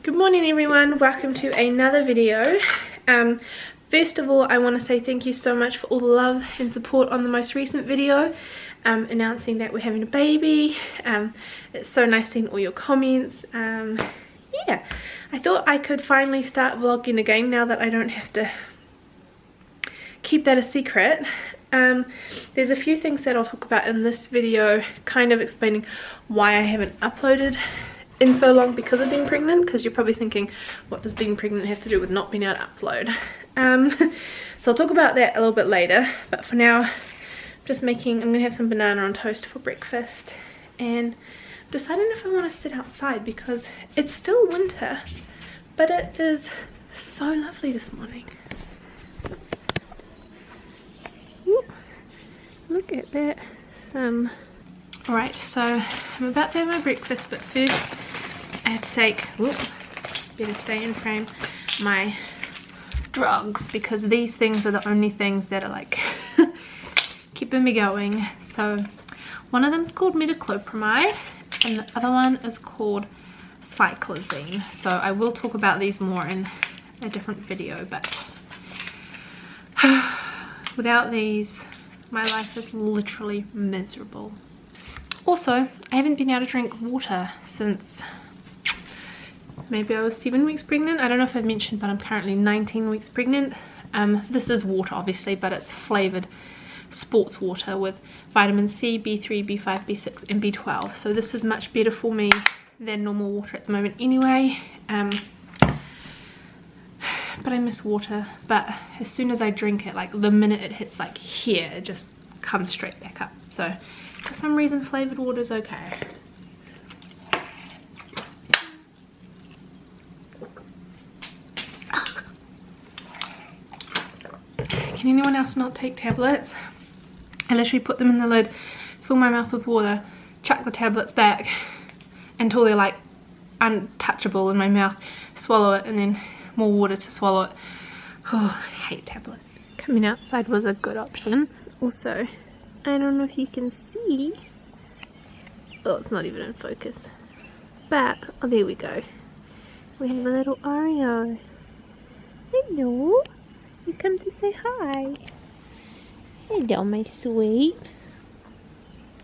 Good morning everyone, welcome to another video. First of all, I want to say thank you so much for all the love and support on the most recent video announcing that we're having a baby. It's so nice seeing all your comments. Yeah, I thought I could finally start vlogging again now that I don't have to keep that a secret. There's a few things that I'll talk about in this video, kind of explaining why I haven't uploaded in so long because of being pregnant, because you're probably thinking, what does being pregnant have to do with not being able to upload? So I'll talk about that a little bit later, but for now I'm gonna have some banana on toast for breakfast, and deciding if I want to sit outside because it's still winter, but it is so lovely this morning. Whoop. Look at that sun. Alright, so I'm about to have my breakfast, but first I have to take, whoop, better stay in frame, my drugs, because these things are the only things that are like keeping me going. So one of them is called metoclopramide and the other one is called cyclazine. So I will talk about these more in a different video, but without these my life is literally miserable. Also, I haven't been able to drink water since maybe I was 7 weeks pregnant. I don't know if I've mentioned, but I'm currently 19 weeks pregnant. This is water obviously, but it's flavoured sports water with vitamin C, B3, B5, B6 and B12. So this is much better for me than normal water at the moment anyway. But I miss water, but as soon as I drink it, like the minute it hits like here, it just comes straight back up. So for some reason flavoured water is okay. Can anyone else not take tablets? I literally put them in the lid, fill my mouth with water, chuck the tablets back until they're like untouchable in my mouth, swallow it, and then more water to swallow it. Oh, I hate tablet. Coming outside was a good option. Also, I don't know if you can see. Oh, it's not even in focus. But, oh, there we go. We have a little Oreo. Hello. You come to say hi. Hello, my sweet.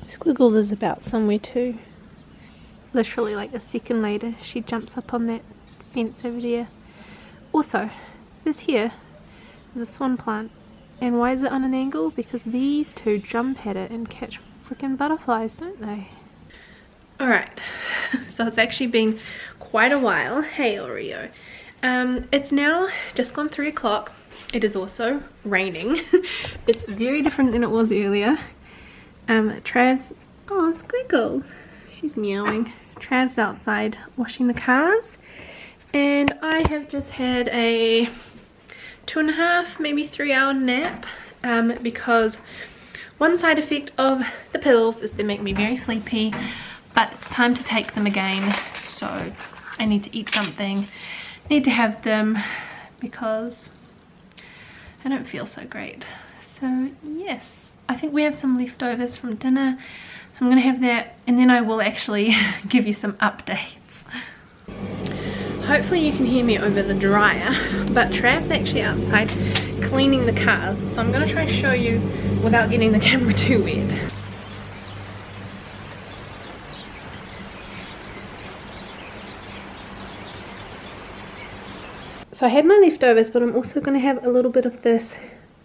Squiggles is about somewhere too. Literally like a second later, she jumps up on that fence over there. Also, this here is a swan plant. And why is it on an angle? Because these two jump at it and catch freaking butterflies, don't they? Alright, so it's actually been quite a while. Hey Oreo. It's now just gone 3 o'clock. It is also raining. It's very different than it was earlier. Trav's, oh Squiggles, she's meowing. Trav's outside washing the cars. And I have just had a 2.5, maybe 3 hour nap because one side effect of the pills is they make me very sleepy, but it's time to take them again, so I need to eat something, need to have them because I don't feel so great. So yes, I think we have some leftovers from dinner, so I'm gonna have that and then I will actually give you some updates. Hopefully you can hear me over the dryer, but Trav's actually outside cleaning the cars, so I'm going to try and show you without getting the camera too wet. So I had my leftovers, but I'm also going to have a little bit of this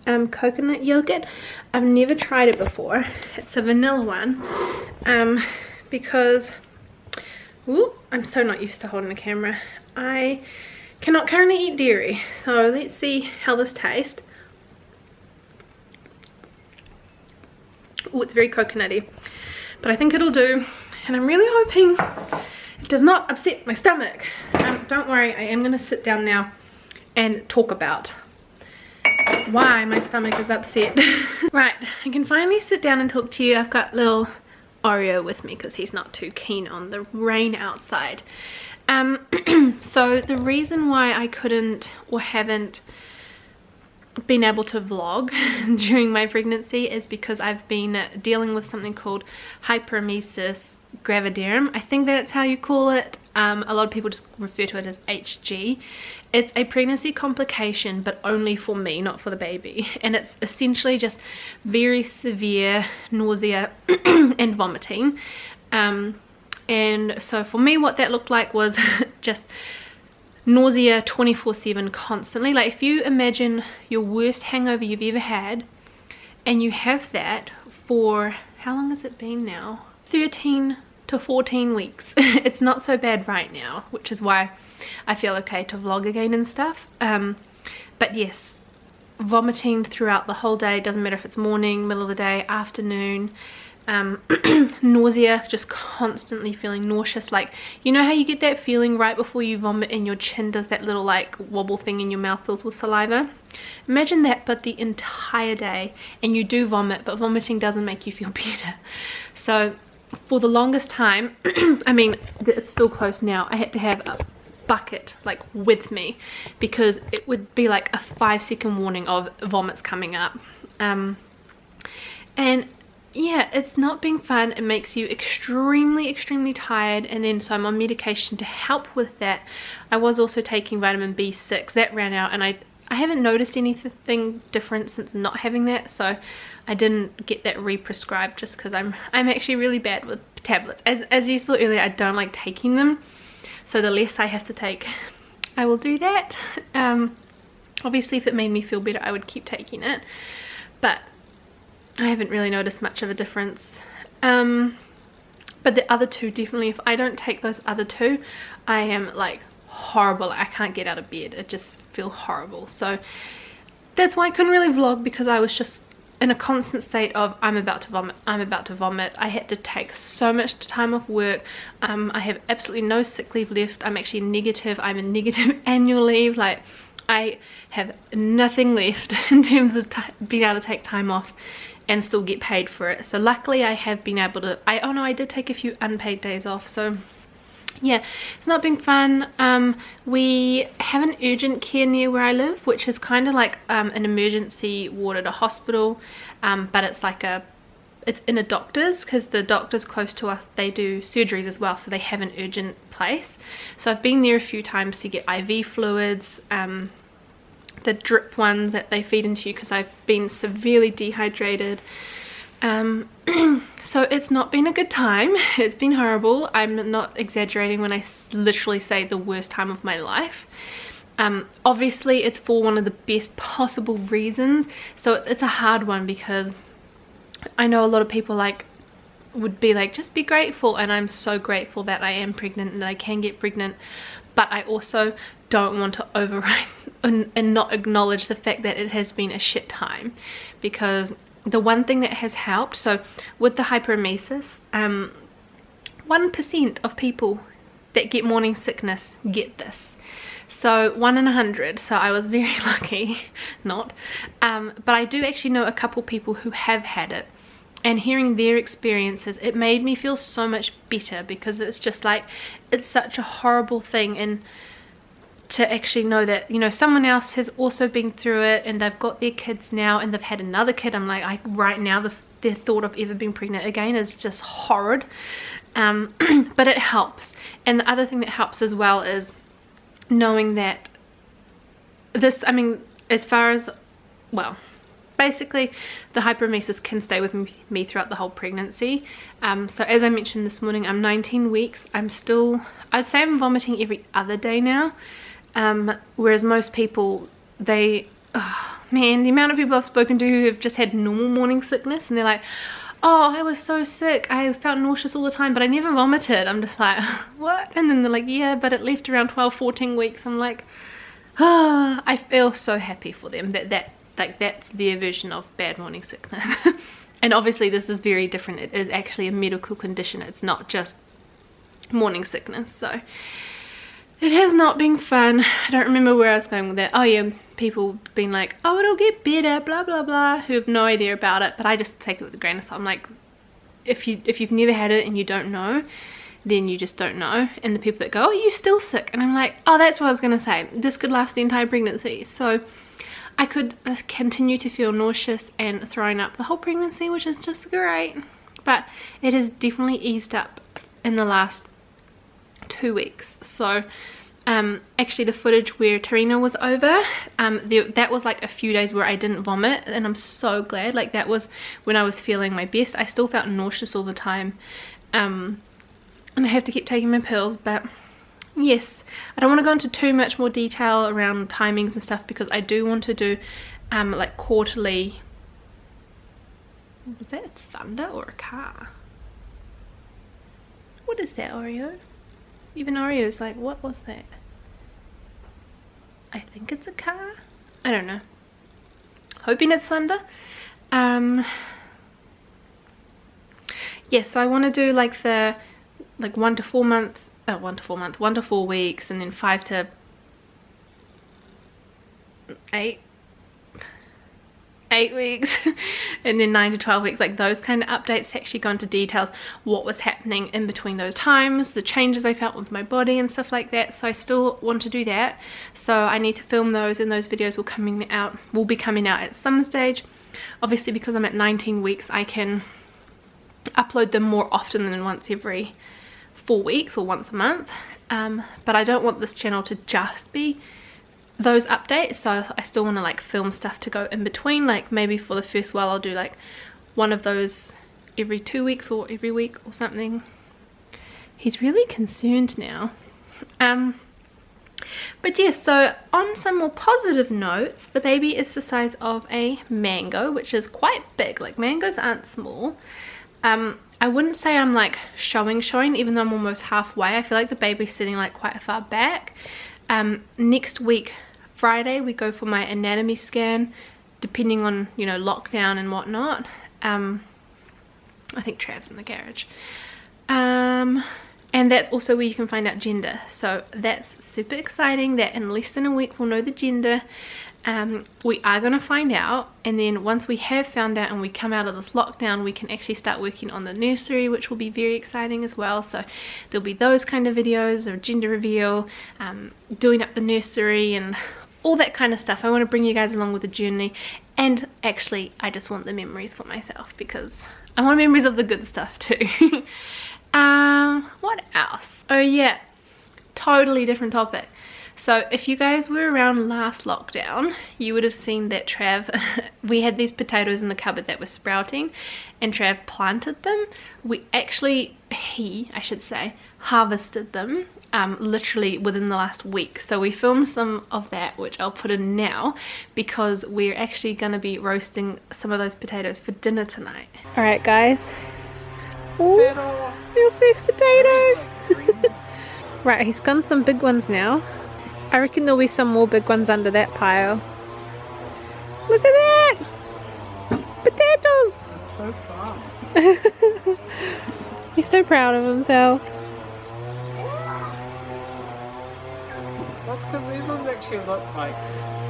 coconut yogurt. I've never tried it before. It's a vanilla one because ooh, I'm so not used to holding a camera. I cannot currently eat dairy, so let's see how this tastes. Oh, it's very coconutty, but I think it'll do, and I'm really hoping it does not upset my stomach. Don't worry, I am going to sit down now and talk about why my stomach is upset. Right, I can finally sit down and talk to you. I've got little Oreo with me because he's not too keen on the rain outside. So the reason why I couldn't or haven't been able to vlog during my pregnancy is because I've been dealing with something called hyperemesis gravidarum. I think that's how you call it. A lot of people just refer to it as HG. It's a pregnancy complication, but only for me, not for the baby. And it's essentially just very severe nausea and vomiting. And so for me, what that looked like was just nausea 24/7 constantly. Like if you imagine your worst hangover you've ever had, and you have that for, how long has it been now? 13 to 14 weeks. It's not so bad right now, which is why I feel okay to vlog again and stuff. But yes, vomiting throughout the whole day, doesn't matter if it's morning, middle of the day, afternoon. Nausea, just constantly feeling nauseous. Like, you know how you get that feeling right before you vomit and your chin does that little like wobble thing and your mouth fills with saliva? Imagine that, but the entire day, and you do vomit, but vomiting doesn't make you feel better. So for the longest time, I mean, it's still close now, I had to have a bucket like with me, because it would be like a 5-second warning of vomits coming up. And yeah, it's not been fun. It makes you extremely tired. And then so I'm on medication to help with that. I was also taking vitamin B6 that ran out, and I haven't noticed anything different since not having that, so I didn't get that re-prescribed, just because I'm actually really bad with tablets. As you saw earlier, I don't like taking them, so the less I have to take, I will do that. Obviously if it made me feel better, I would keep taking it, but I haven't really noticed much of a difference. But the other two, definitely, if I don't take those other two, I am like horrible. I can't get out of bed. It just feels horrible. So that's why I couldn't really vlog, because I was just in a constant state of I'm about to vomit, I'm about to vomit. I had to take so much time off work. I have absolutely no sick leave left. I'm actually negative. I'm in negative annual leave. Like, I have nothing left in terms of being able to take time off and still get paid for it. So luckily I have been able to, oh no, I did take a few unpaid days off. So yeah, it's not been fun. We have an urgent care near where I live, which is kind of like an emergency ward at a hospital, but it's like it's in a doctor's, because the doctors close to us, they do surgeries as well, so they have an urgent place. So I've been there a few times to get IV fluids, the drip ones that they feed into you, because I've been severely dehydrated. So it's not been a good time. It's been horrible. I'm not exaggerating when I literally say the worst time of my life. Obviously it's for one of the best possible reasons, so it's a hard one, because I know a lot of people like would be like, just be grateful, and I'm so grateful that I am pregnant and that I can get pregnant, but I also don't want to override and not acknowledge the fact that it has been a shit time. Because the one thing that has helped, so with the hyperemesis, 1% of people that get morning sickness get this. So 1 in 100, so I was very lucky, not. But I do actually know a couple people who have had it, and hearing their experiences, it made me feel so much better, because it's just like, it's such a horrible thing, and to actually know that, you know, someone else has also been through it, and they've got their kids now, and they've had another kid. I'm like, right now the thought of ever being pregnant again is just horrid. But it helps. And the other thing that helps as well is knowing that this, I mean, as far as, well, basically the hyperemesis can stay with me throughout the whole pregnancy. So as I mentioned this morning, I'm 19 weeks. I'm still, I'd say I'm vomiting every other day now. Whereas most people, they, oh man, the amount of people I've spoken to who have just had normal morning sickness, and they're like, oh, I was so sick, I felt nauseous all the time, but I never vomited. I'm just like, what? And then they're like, yeah, but it left around 12-14 weeks. I'm like, ah, I feel so happy for them that like that's their version of bad morning sickness. And obviously this is very different. It is actually a medical condition. It's not just morning sickness. So it has not been fun. I don't remember where I was going with that. Oh yeah, people being like, oh, it'll get better, blah blah blah, who have no idea about it. But I just take it with a grain of salt. I'm like, if you've never had it and you don't know, then you just don't know. And the people that go, oh, you're still sick, and I'm like, oh, that's what I was gonna say. This could last the entire pregnancy. So I could continue to feel nauseous and throwing up the whole pregnancy, which is just great. But it has definitely eased up in the last 2 weeks. So actually the footage where Tarina was over, that was like a few days where I didn't vomit, and I'm so glad. Like that was when I was feeling my best. I still felt nauseous all the time, and I have to keep taking my pills, but yes, I don't want to go into too much more detail around timings and stuff, because I do want to do like quarterly. Was that thunder or a car? What is that, Oreo? Even Oreo's like, what was that? I think it's a car. I don't know. Hoping it's thunder. Yeah, so I want to do like the 1 to 4 month, 1 to 4 weeks, and then 5 to 8 weeks, and then 9 to 12 weeks, like those kind of updates to actually go into details what was happening in between those times, the changes I felt with my body and stuff like that. So I still want to do that, so I need to film those, and those videos will be coming out at some stage. Obviously, because I'm at 19 weeks, I can upload them more often than once every 4 weeks or once a month, but I don't want this channel to just be those updates, so I still want to like film stuff to go in between. Like maybe for the first while I'll do like one of those every 2 weeks or every week or something. He's really concerned now. But yes, so on some more positive notes, the baby is the size of a mango, which is quite big. Like mangoes aren't small. I wouldn't say I'm like showing, even though I'm almost halfway. I feel like the baby's sitting like quite far back. Next week, Friday, we go for my anatomy scan, depending on, you know, lockdown and whatnot. I think Trav's in the garage. And that's also where you can find out gender. So that's super exciting that in less than a week we'll know the gender. We are going to find out, and then once we have found out and we come out of this lockdown, we can actually start working on the nursery, which will be very exciting as well. So there'll be those kind of videos of gender reveal, doing up the nursery and all that kind of stuff. I want to bring you guys along with the journey, and actually I just want the memories for myself, because I want memories of the good stuff too. What else? Oh yeah, totally different topic. So if you guys were around last lockdown, you would have seen that Trav, we had these potatoes in the cupboard that were sprouting, and Trav planted them. We actually, I should say, harvested them literally within the last week. So we filmed some of that, which I'll put in now, because we're actually going to be roasting some of those potatoes for dinner tonight. Alright guys. Ooh, your first potato! Right, he's gotten some big ones now. I reckon there'll be some more big ones under that pile. Look at that! Potatoes! That's so fun. He's so proud of himself. That's because these ones actually look like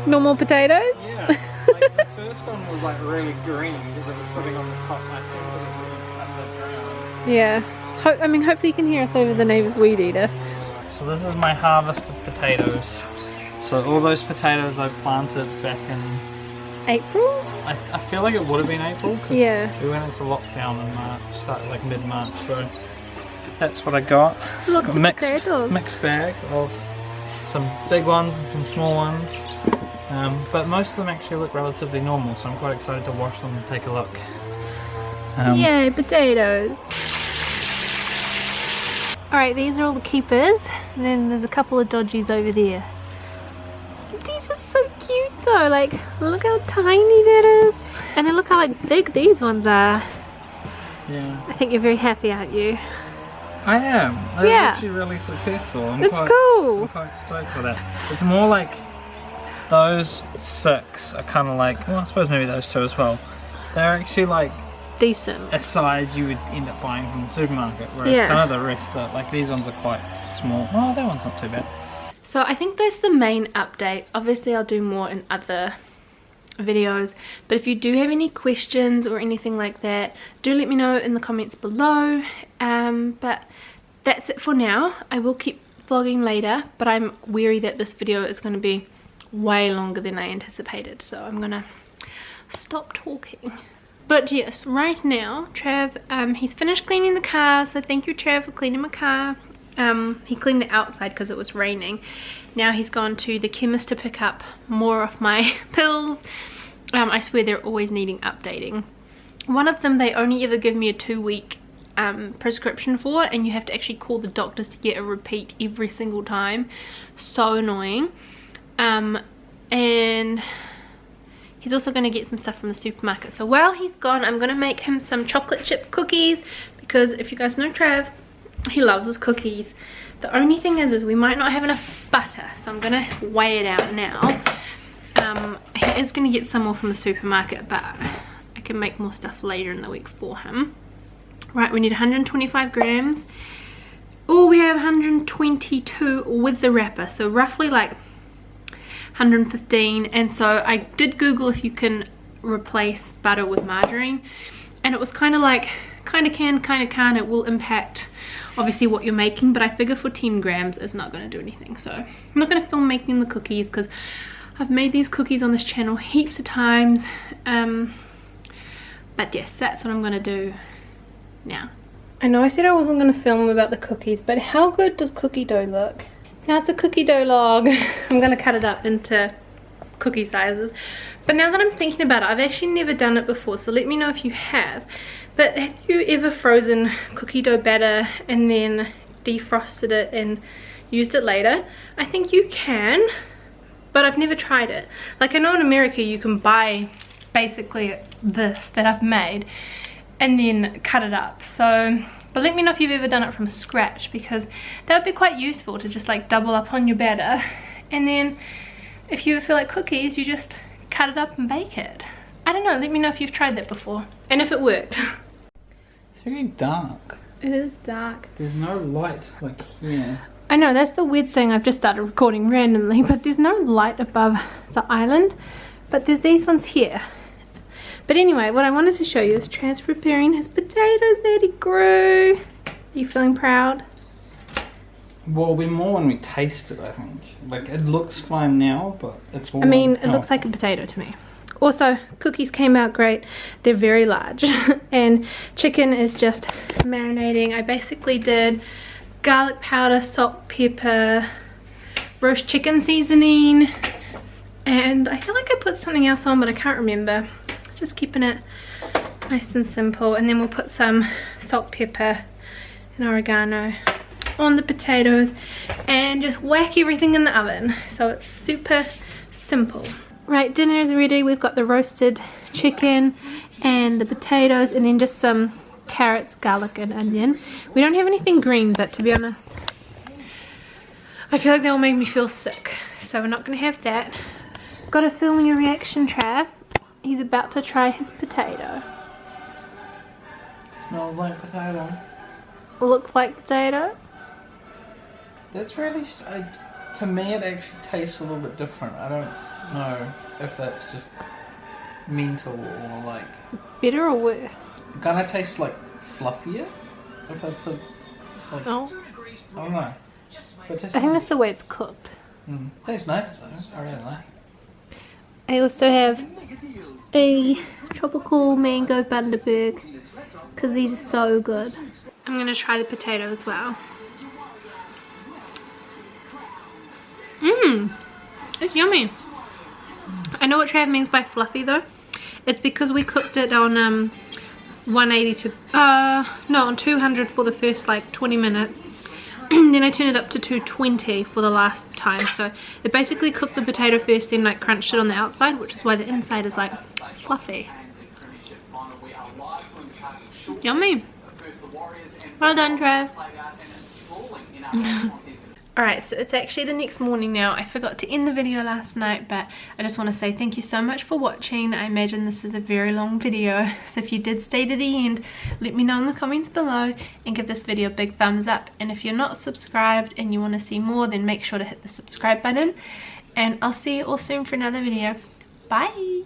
normal potatoes? Yeah. Like the first one was like really green because it was sitting on the top. I think it was underground. Yeah. I mean, hopefully you can hear us over the neighbour's weed eater. So this is my harvest of potatoes. So all those potatoes I planted back in April? I feel like it would have been April, because we went into lockdown in March, started like mid-March, so that's what I got. Lots got of mixed bag of some big ones and some small ones. But most of them actually look relatively normal, so I'm quite excited to wash them and take a look. Yay, potatoes! Alright, these are all the keepers, and then there's a couple of dodgies over there. These are so cute though, like look how tiny that is, and then look how like big these ones are. Yeah. I think you're very happy, aren't you? I am. That's actually really successful. It's cool. I'm quite stoked with that. It's more like those 6 are kind of like, well, I suppose maybe those 2 as well. They're actually like decent, a size you would end up buying from the supermarket, whereas kind of the rest are like, these ones are quite small. Oh, that one's not too bad. So I think that's the main updates. Obviously I'll do more in other videos, but if you do have any questions or anything like that, do let me know in the comments below. But that's it for now. I will keep vlogging later, but I'm wary that this video is going to be way longer than I anticipated, so I'm gonna stop talking. But yes, right now, Trav, he's finished cleaning the car, so thank you, Trav, for cleaning my car. He cleaned the outside because it was raining. Now he's gone to the chemist to pick up more of my pills. I swear they're always needing updating. One of them they only ever give me a 2-week prescription for, and you have to actually call the doctors to get a repeat every single time. So annoying. And he's also going to get some stuff from the supermarket. So while he's gone, I'm going to make him some chocolate chip cookies, because if you guys know Trav, he loves his cookies. The only thing is we might not have enough butter, so I'm going to weigh it out now. He is going to get some more from the supermarket, but I can make more stuff later in the week for him. Right, we need 125 grams. Oh, we have 122 with the wrapper, so roughly like 115. And so I did Google if you can replace butter with margarine, and it was kind of like, kind of can, kind of can't. It will impact obviously what you're making, but I figure for 10 grams it's not going to do anything. So I'm not going to film making the cookies because I've made these cookies on this channel heaps of times. But yes, that's what I'm going to do now. I know I said I wasn't going to film about the cookies, but how good does cookie dough look? Now it's a cookie dough log. I'm going to cut it up into cookie sizes. But now that I'm thinking about it, I've actually never done it before, so let me know if you have. But have you ever frozen cookie dough batter and then defrosted it and used it later? I think you can, but I've never tried it. Like, I know in America you can buy basically this that I've made and then cut it up. So, but let me know if you've ever done it from scratch, because that would be quite useful to just like double up on your batter, and then if you feel like cookies, you just cut it up and bake it. I don't know, let me know if you've tried that before and if it worked. It's very dark. It is dark. There's no light like here. I know, that's the weird thing. I've just started recording randomly, but there's no light above the island, but there's these ones here. But anyway, what I wanted to show you is Trav's preparing his potatoes that he grew. Are you feeling proud? Well, it'll be more when we taste it, I think. Like, it looks fine now, but it's all... I mean, it looks like a potato to me. Also, cookies came out great. They're very large. And chicken is just marinating. I basically did garlic powder, salt, pepper, roast chicken seasoning, and I feel like I put something else on, but I can't remember. Just keeping it nice and simple. And then we'll put some salt, pepper and oregano on the potatoes and just whack everything in the oven. So it's super simple. Right, dinner is ready. We've got the roasted chicken and the potatoes, and then just some carrots, garlic and onion. We don't have anything green, but to be honest, I feel like that will make me feel sick, so we're not going to have that. Got to film your reaction, Trav. He's about to try his potato. Smells like potato. Looks like potato. That's really... to me it actually tastes a little bit different. I don't know if that's just mental or like... Better or worse? Gonna taste like fluffier? If that's a... like, Oh. I don't know. But I think that's the way it's cooked. Tastes nice though. I really like it. I also have a tropical mango Bundaberg because these are so good. I'm going to try the potato as well. It's yummy. I know what Trav means by fluffy though. It's because we cooked it on 180 to, no, on 200 for the first like 20 minutes. Then I turned it up to 220 for the last time. So it basically cooked the potato first, then like crunched it on the outside, which is why the inside is like fluffy. Yummy. Well done, Trav. Alright, so it's actually the next morning now. I forgot to end the video last night, but I just want to say thank you so much for watching. I imagine this is a very long video, so if you did stay to the end, let me know in the comments below and give this video a big thumbs up. And if you're not subscribed and you want to see more, then make sure to hit the subscribe button. And I'll see you all soon for another video. Bye!